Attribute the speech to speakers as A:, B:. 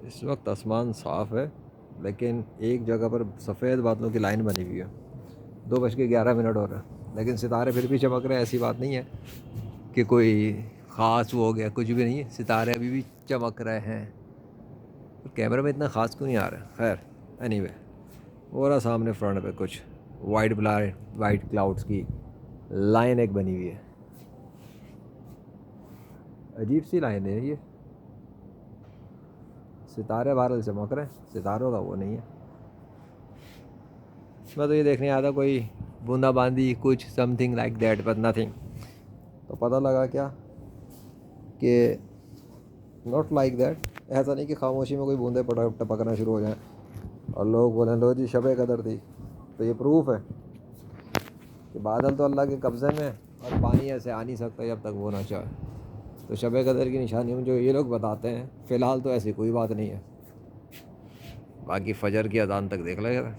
A: اس وقت آسمان صاف ہے، لیکن ایک جگہ پر سفید بادلوں کی لائن بنی ہوئی ہے۔ 2:11 ہو رہا ہے، لیکن ستارے پھر بھی چمک رہے ہیں۔ ایسی بات نہیں ہے کہ کوئی خاص وہ ہو گیا، کچھ بھی نہیں ہے، ستارے ابھی بھی چمک رہے ہیں۔ کیمرے میں اتنا خاص کیوں نہیں آ رہا ہے؟ خیر اینی وے، وہ رہا سامنے فرنٹ پہ کچھ وائٹ کلاؤڈس کی لائن ایک بنی ہوئی ہے۔ عجیب سی لائن ہے یہ، ستارے بہرحال چمک رہے ہیں، ستاروں کا وہ نہیں ہے۔ میں تو یہ دیکھنے آیا تھا کوئی بوندا باندی کچھ some thing like that but nothing, تو پتہ لگا کیا کہ ناٹ لائک دیٹ، ایسا نہیں کہ خاموشی میں کوئی بوندیں ٹپکنا شروع ہو جائیں اور لوگ بولیں لو جی شب قدر تھی۔ تو یہ پروف ہے کہ بادل تو اللہ کے قبضے میں، اور پانی ایسے آ نہیں سکتا جب تک وہ نہ چاہے۔ تو شب قدر کی نشانیوں جو یہ لوگ بتاتے ہیں، فی الحال تو ایسی کوئی بات نہیں ہے۔ باقی فجر کی اذان تک دیکھ لے گا۔